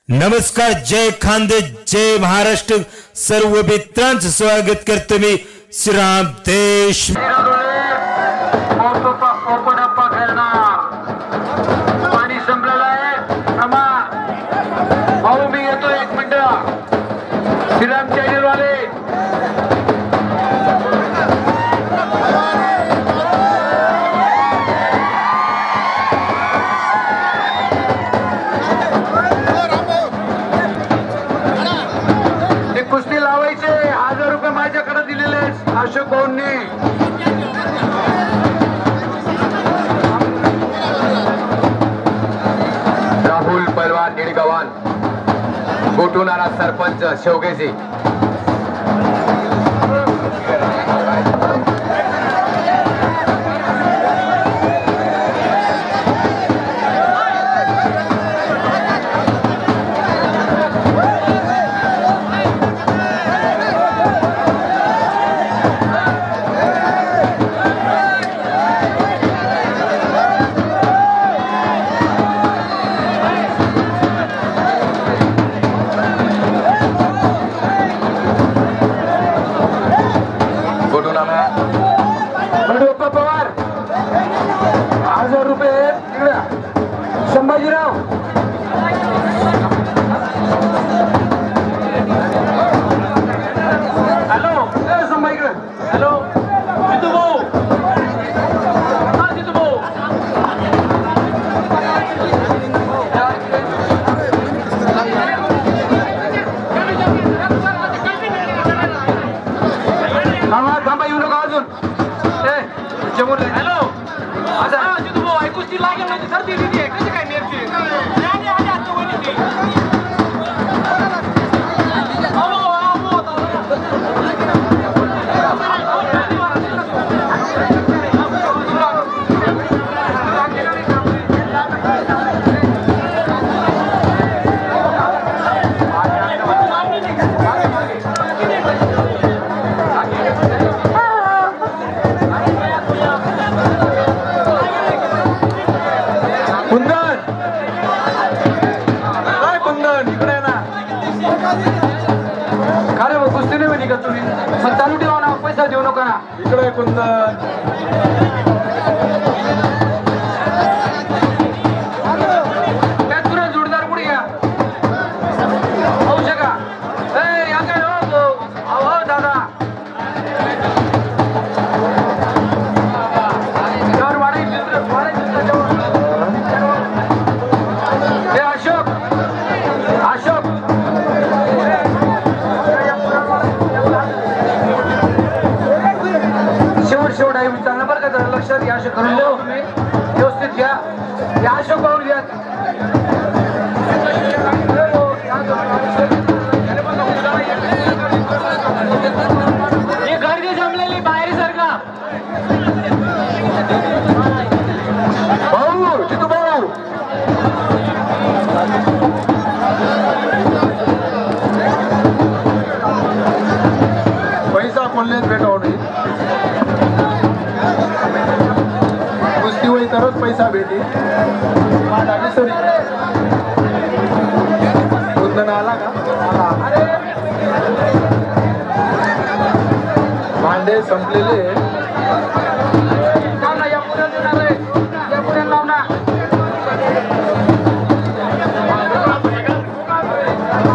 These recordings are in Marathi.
नमस्कार, जय खानदेश, जय महाराष्ट्र. सर्व मित्रांचं स्वागत करतो मी श्रीराम देश. पाणी संपलेलं आहे. भाऊ मी येतो एक मिनिट. श्रीराम चॅनलवाले कुस्ती लावायचे 1000 रुपये माझ्याकडे दिलेले अशोक भाऊंनी. राहुल पहलवान निडगवान, गोटुनारा सरपंच शेवगेजी. पवार 1000 रुपये संभाजीराव. हॅलो संभाजीकडे. हॅलो जितू भाऊ. हा जितू भाऊ. थांबा येऊ नका अजून. हॅलो आता जितू भाऊ ऐकूच ती लागेल ना. सर्दी दिली आहे कशी काय नेरची. खरे मग कुस्ती नाही म्हणे का तुम्ही. मग चालू ठेवा ना, पैसा देऊ नका. इकडे कुंदन त्यात तुला जोडदार पुढे घ्या. होऊ शका या काय हो दादा. त्यावर वाढायची हे अशोक अशोक शेवट आहे विचारणं बरं का. जरा लक्षात घ्या. अशोक करून देऊ तुम्ही व्यवस्थित घ्या. या अशोक पाहून घ्या. ही गर्दी जमलेली बाहेर सारखा. भाऊ जितू भाऊ पैसा कोणलेच भेटावं नाही. कुस्ती होई तरच पैसा भेटी. सॉरी कुंदन आला का. भांडे संपलेले. या पुढे लाव ना.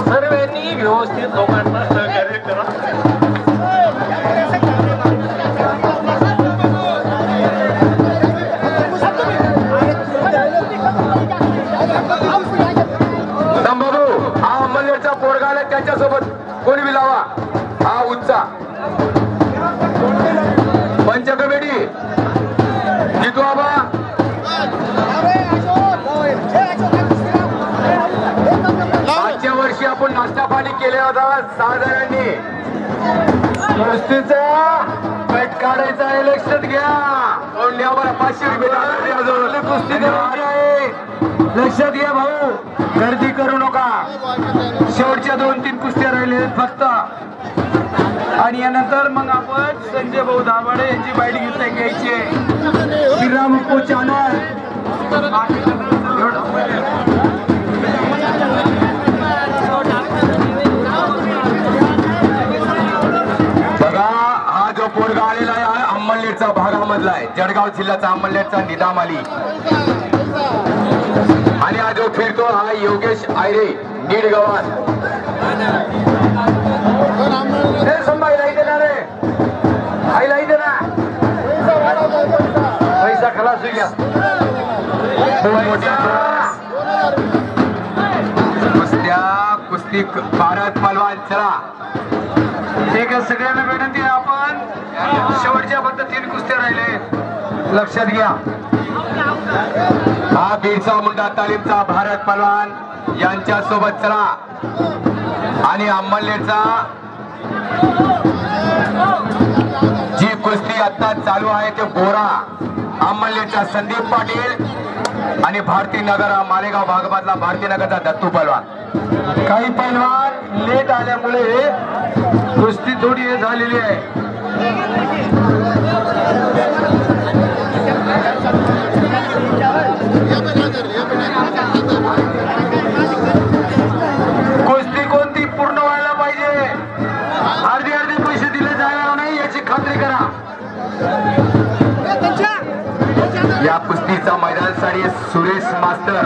सर्वांनी व्यवस्थित लोकांना सहकार्य करा. पोरगाला त्याच्यासोबत कोणी बी लावा. हा उच्चा पंच कमिटी जितू आबा. मागच्या वर्षी आपण नाश्ता पाणी केले होता 6 जणांनी. कुस्तीचा पेट काढायचा आहे. लक्षात घ्या. 500 रुपये कुस्ती करायची आहे. लक्षात घ्या भाऊ, गर्दी करू नका. शेवटच्या 2-3 कुस्त्या राहिले फक्त. आणि यानंतर मग आपण संजय भाऊ दाभाडे यांची बाईट घ्यायची. श्रीराम चॅनल जळगाव जिल्ह्याचा अंमलनेरचा निदाम अली आणि हा जो फिरतो हा योगेश आयरे नीडगावात संभाईला इथे ना रे आईला इथे ना पैसा खलास होईल कुस्त्या कुस्ती भारत पहलवान चला ठीक आहे सगळ्यांना विनंती आहे आपण शेवटच्या फक्त 3 कुस्त्या राहिले लक्षात घ्या हा बिरसा मुंडा तालीमचा भारत पहलवान यांच्या सोबत चला आणि अंमलनेरचा जी कुस्ती आता चालू आहे ते गोरा अंमलनेरचा संदीप पाटील आणि भारतीनगर मालेगाव भागामधला भारतीनगरचा दत्तू पहलवान काही पहलवान लेट आल्यामुळे कुस्ती थोडी हे झालेली आहे कुस्ती कोणती पूर्ण व्हायला पाहिजे अर्धे अर्धे पैसे दिले जाणार नाही याची खात्री करा या कुस्तीचा मैदानासाठी सुरेश मास्टर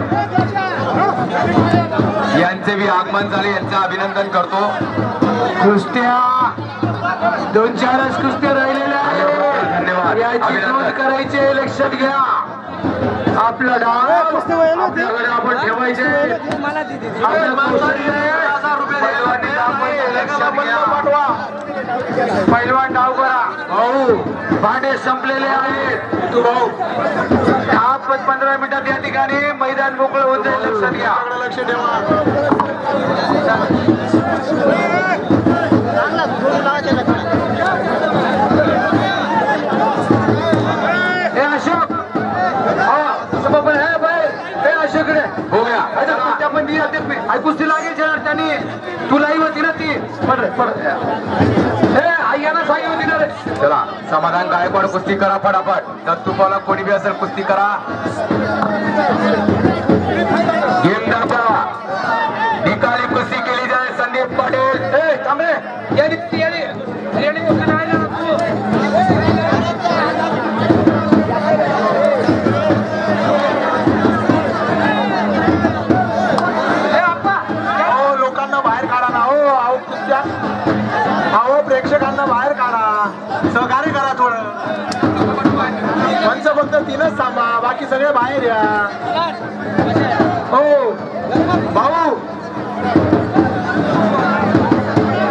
यांचे बी आगमन झाले यांचं अभिनंदन करतो कुस्त्या 2-4 कुस्त्या राहिलेल्या आहेत धन्यवाद याची नोंद करायची लक्षात घ्या आपला डाव आपल्याकडे आपण ठेवायचे पैलवान डाव करा भाऊ भांडे संपलेले आहेत तू भाऊ 15 मिनिटात या ठिकाणी मैदान मोकळं होत जाईल लक्षात घ्या लक्ष ठेवा हो गया कुस्ती लागेल त्यांनी तुलाही होती ना ती आईना साई होती ना रे चला समाधान गायकवाड कुस्ती करा फटाफट दत्तूपाला कोणी बी असेल कुस्ती करा गेमदाता निकाली कुस्ती केली जाईल संदीप पाटील थांबे प्रेक्षकांना बाहेर काढा सहकार्य करा थोडं पंच फक्त 3च थांबा बाकी सगळे बाहेर या हो भाऊ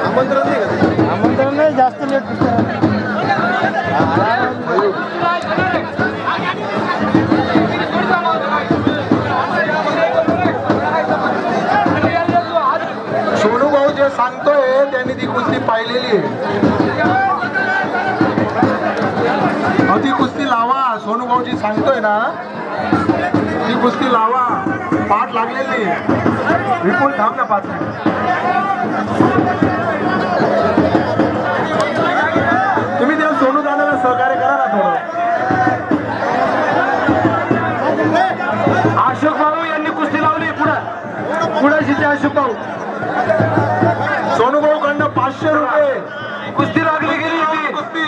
आमंत्रण नाही आमंत्रण नाही जास्त लेट सोनू भाऊ जे सांगतोय त्यांनी ती कुस्ती पाहिलेली आहे ती कुस्ती लावा सोनू भाऊजी सांगतोय ना ती कुस्ती लावा पाठ लागलेली विपुल थांब ना 5 मिनिट तुम्ही त्या सोनू दादाला सहकार्य करा ना थोडं अशोक भाऊ यांनी कुस्ती लावली पुढे अशोक भाऊ सोनू भाऊ कडनं 500 रुपये कुस्ती लागली गेली कुस्ती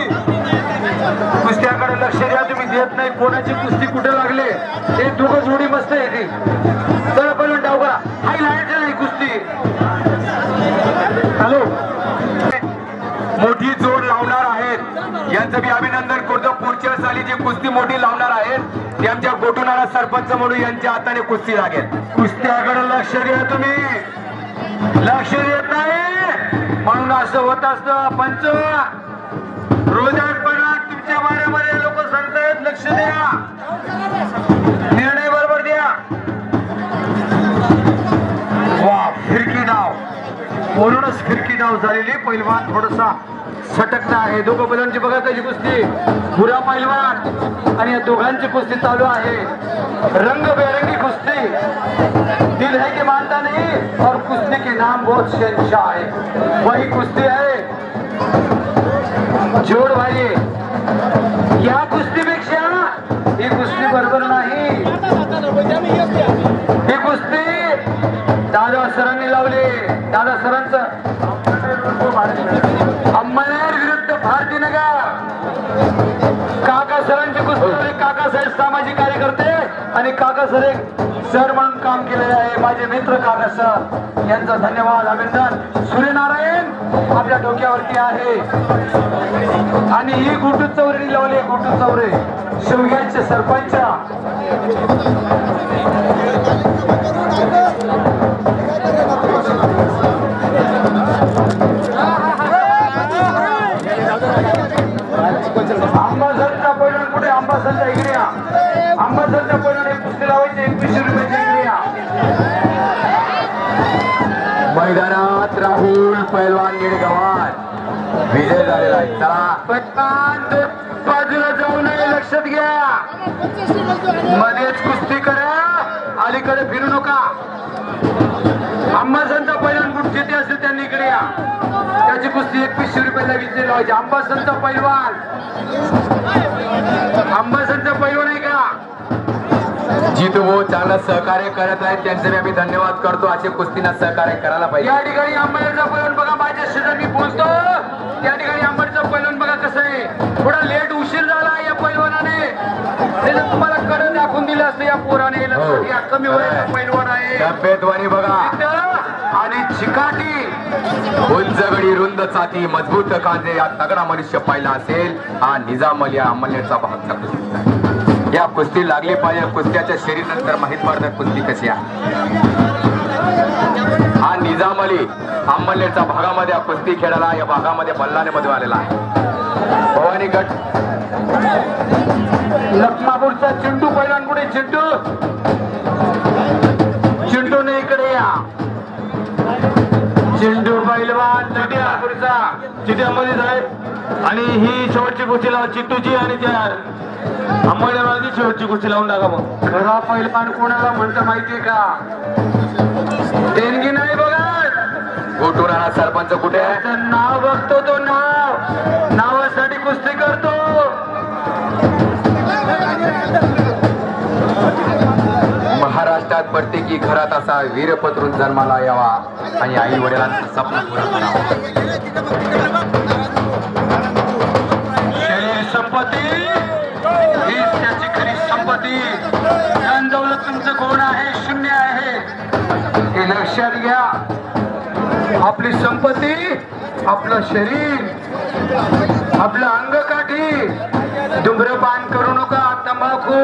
कुस्त्याकडे लक्ष द्या तुम्ही देत नाही कोणाची कुस्ती कुठे लागले ते दोघं जोडी मस्त येते चला पण डाव करा हायलाइट नाही कुस्ती हॅलो मोठी जोड लावणार आहेत यांचं मी अभिनंदन करतो पुढच्या साली जी कुस्ती मोठी लावणार आहेत ते आमच्या गोटुनारा सरपंच म्हणून यांच्या हाताने कुस्ती लागेल कुस्त्याकडे लक्ष द्या तुम्ही लक्ष देत नाही म्हणून असं होत असतं पंच रोजाटपणा तुमच्या वाऱ्यामध्ये लोक सांगतायत लक्ष द्या निर्णय बरोबर द्या वा फिरकी डाव म्हणूनच फिरकी डाव झालेली पैलवान थोडासा सटकता आहे दोघं बैलांची बघा त्याची कुस्ती बुरा पैलवान आणि या दोघांची कुस्ती चालू आहे रंगबेरंगी कुस्ती दिल है कि मानता नहीं और कुश्ती के नाम बहुत शहंशाह है वही कुश्ती है जोड़ भाई या कुस्तीपेक्षा ही कुस्ती बरोबर नाही ही कुस्ती दादा सरांनी लावली दादा सरांचं अंमलनेर विरुद्ध भारतीनगर काका सरांची कुस्ती काकासाहेब सामाजिक कार्यकर्ते आणि काकासाहेब सर म्हणून काम केलेले आहे माझे मित्र काका सर यांचा धन्यवाद अभिनंदन. सूर्यनारायण आपल्या डोक्यावरती आहे आणि ही गुड्डू चौरे लावले. गुड्डू चौरे शिवग्यांचे सरपंच. आंबासरचा पैलवान कुठे? आंबासरच्या इकडे या. आंबासरच्या पैलवान एक कुस्ती लावायचे 21 रुपयाच्या इकडे या. मैदानात राहुल पैलवान गिरगावार विजय झालेला आहे. चला पैलवान बाजूला जाऊ नये, लक्षात घ्या. मध्येच कुस्ती करा, अलीकडे फिरू नका. आंबासरचा पैलवान कुठे जिथे असेल त्यांनी इकडे या. त्याची कुस्ती 21 रुपयाला विजय लावायची. आंबासरचा पैलवान, आंबासरचा पैलवान आहे का? जितू भाऊ चांगलं सहकार्य करत आहेत, त्यांचे आम्ही धन्यवाद करतो. असे कुस्तीला सहकार्य करायला पाहिजे. या ठिकाणी आंबासरचा पैलवान बघा, माझ्या शेजारी मी बोलतो त्या ठिकाणी आंबासरचा पैलवान बघा कसं आहे. थोडा लेट उशीर झाला या पैलवानाने, त्याला तुम्हाला कडे दाखवून दिलं असतं या पोराने. या कमी वयाचा पैलवान आहे. तब्येतवानी बघा आणि चिकाटी, उंचगडी, रुंद छाती, मजबूत कांदे, या तगडा मनुष्य पाहिला असेल हा निजाम अली अंमलनेरचा भागचा कुस्ती. या कुस्ती लागली पाहिजे. कुस्त्याच्या शरीरानंतर माहित पडतं कुस्ती कशी आहे. हा निजाम अली अंमलनेरच्या भागामध्ये कुस्ती खेळाला, या भागामध्ये बल्लाने मध्ये आलेला आहे. भवानी गट लखमापूरचा चिंटू पैलवान कुठे? चिंटू, चिंटूने इकडे या. चिंटू पैलवान लखमापूरचा चिट्यामध्ये जाय आणि ही शेवटची कुस्ती लावा चिंटूची आणि त्या अंमलनेरची शेवटची कुस्ती लावून टाका. मग खरा पैलवान कोणाला म्हणतं माहितीये का? देणगी नाही बघा. गोटू राणा सरपंच कुठे आहे? नाव बघतो तो, नाव नावासाठी कुस्ती करतो. महाराष्ट्रात प्रत्येकी घरात असा वीर पत्रून जन्माला यावा आणि आई वडिलांचं स्वप्न पुरा करावं. शरीर संपत्ती हीच त्याची खरी संपत्ती. धनदौलत तुमचं कोण आहे? शून्य आहे हे लक्षात घ्या. आपली संपत्ती आपलं शरीर, आपलं अंगकाठी. धूम्रपान करू नका, तंबाखू.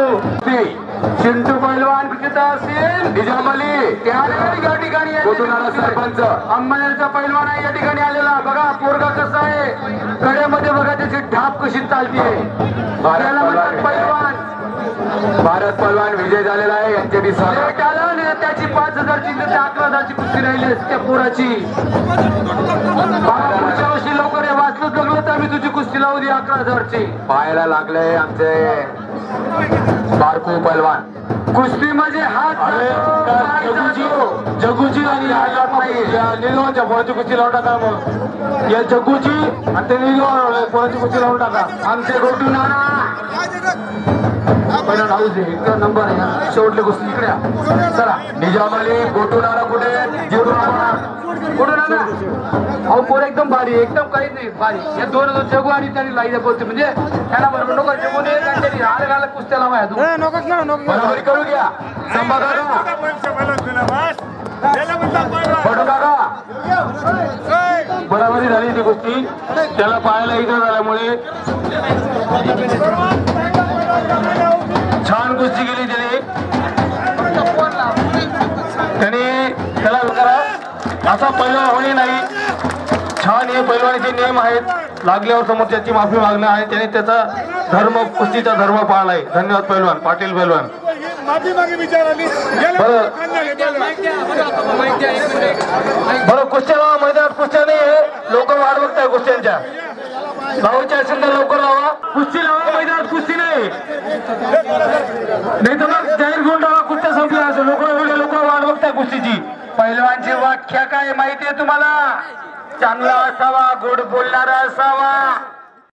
चिंटू पैलवान तिथं असेल, निजाम अली त्या ठिकाणी सरपंच अंमलनेरचा पैलवान आहे या ठिकाणी आलेला. बघा पोरगा कसा आहे, कड्यामध्ये बघा त्याची ढाप कशी चालते. पैलवान भारत पैलवान विजय झालेला आहे. यांचे बी लेट आला आणि त्याची 5,000ची 11,000ची कुस्ती राहिली त्या पोराची. पुढच्या वर्षी लवकर हे वाचलं जगलं तर आम्ही तुझी कुस्ती लावू दे 11,000ची. पाहायला लागले आमचे बारकू पैलवान. कुस्ती म्हणजे हात जगूची आणि निलवांच्या पोराची कुस्ती लावून टाका. मग या जगूची आणि ते निलवान पोराची कुस्ती लावून टाका. आमचे गोटू नाना पहिला हाऊस आहे, एक नंबर आहे. शेवटले कुस्ती इकडे चला. निजाम अली, गोटू नाना कुठे? गोटू नाना अहो पोर एकदम भारी, एकदम काहीच नाही भारी. या दोन जगू आणि त्यांनी लाई बोलते म्हणजे त्यांना बरोबर नको जगून आले घाला कुस्त्या लावा. बरोबरी करू घ्या. संभा बरोबरी झाली ती कुस्ती. त्याला पाहायला इथं झाल्यामुळे छान कुस्ती केली त्याने त्याला करा असा पैलवान होणे नाही. छान हे पैलवानीचे नियम आहेत. लागल्यावर समोरच्याची माफी मागणं आहे. त्याने त्याचा धर्म, कुस्तीचा धर्म पाळलाय. धन्यवाद पैलवान. पाटील पैलवान. बरं कुस्त्या लावा मैदानात. कुस्त्या नाही लोक वाट बघताय कुस्त्यांच्या. लावायची असेल तर लवकर लावा. कुस्ती लावा मैदानात, कुस्ती नाही तर मग जाहीर घेऊन टाका. कुस्त्या संपल्या असं लोक एवढे लोक वाट बघताय कुस्तीची. पैलवानची व्याख्या काय माहितीये तुम्हाला? चांगला असावा, गोड बोलणारा असावा.